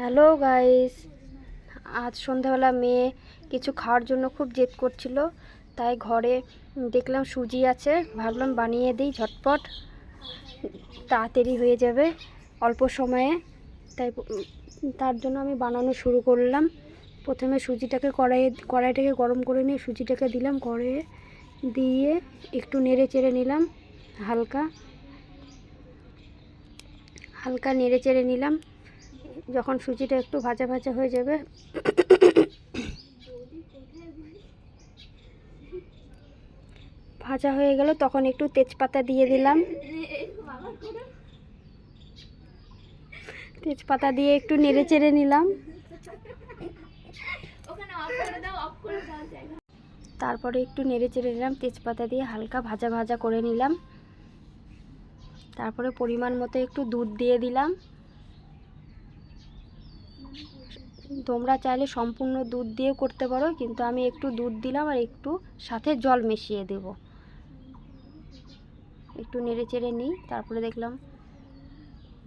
Hello guys, আজ সন্ধ্যাবেলা মেয়ে কিছু খাওয়ার জন্য খুব জেদ করছিল, তাই ঘরে দেখলাম সুজি আছে, ভাবলাম বানিয়ে দিই, ঝটপট তাড়াতাড়ি হয়ে যাবে অল্প সময়ে। তাই তার জন্য আমি বানানো শুরু করলাম। প্রথমে সুজিটাকে কড়াইটাকে গরম করে নিয়ে সুজিটাকে দিলাম, কড়াইয়ে দিয়ে একটু নেড়ে চেড়ে নিলাম, হালকা হালকা নেড়ে চেড়ে নিলাম। যখন সুজিটা একটু ভাজা ভাজা হয়ে যাবে, ভাজা হয়ে গেল, তখন একটু তেজপাতা দিয়ে দিলাম। তেজপাতা দিয়ে একটু নেড়ে চেড়ে নিলাম। তারপরে একটু নেড়ে চেড়ে নিলাম, তেজপাতা দিয়ে হালকা ভাজা ভাজা করে নিলাম। তারপরে পরিমাণ মতো একটু দুধ দিয়ে দিলাম। তোমরা চাইলে সম্পূর্ণ দুধ দিয়ে করতে পারো, কিন্তু আমি একটু দুধ দিলাম আর একটু সাথে জল মিশিয়ে দেব। একটু নেড়ে চেড়ে নিই, তারপরে দেখলাম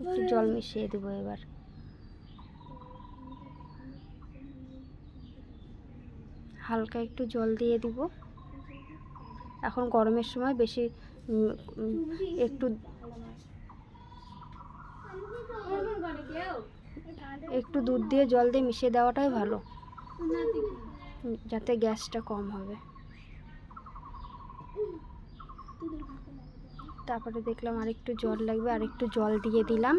একটু জল মিশিয়ে দেবো। এবার হালকা একটু জল দিয়ে দিব। এখন গরমের সময় বেশি একটু দুধ দিয়ে জল দিয়ে মিশিয়ে দেওয়াটাই ভালো, যাতে গ্যাসটা কম হবে। তারপরে দেখলাম আরেকটু জল লাগবে, আরেকটু জল দিয়ে দিলাম।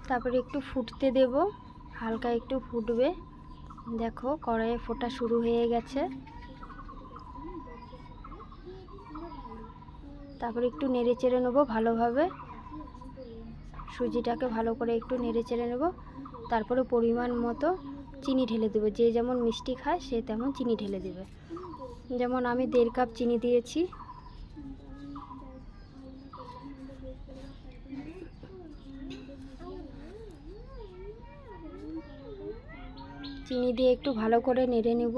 তারপরে একটু ফুটতে দেব, হালকা একটু ফুটবে। দেখো কড়াইয়ে ফোটা শুরু হয়ে গেছে। তারপরে একটু নেড়ে চেড়ে নেবো ভালোভাবে, সুজিটাকে ভালো করে একটু নেড়ে চেড়ে নেব। তারপরে পরিমাণ মতো চিনি ঢেলে দেবো। যে যেমন মিষ্টি খায় সে তেমন চিনি ঢেলে দেবে। যেমন আমি 1.5 কাপ চিনি দিয়েছি। চিনি দিয়ে একটু ভালো করে নেড়ে নেব।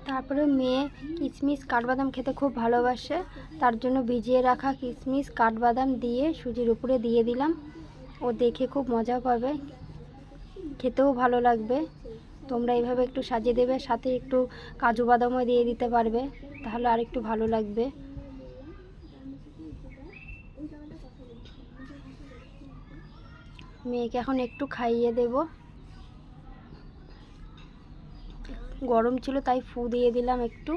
তারপরে মেয়ে কিশমিশ কাঠবাদাম খেতে খুব ভালোবাসে, তার জন্য ভিজিয়ে রাখা কিশমিশ কাঠবাদাম দিয়ে সুজির উপরে দিয়ে দিলাম। ও দেখে খুব মজা পাবে, খেতেও ভালো লাগবে। তোমরা এইভাবে একটু সাজিয়ে দেবে, সাথে একটু কাজু বাদামও দিয়ে দিতে পারবে, তাহলে আর একটু ভালো লাগবে। মেয়েকে এখন একটু খাইয়ে দেব। গরম ছিল তাই ফু দিয়ে দিলাম একটু।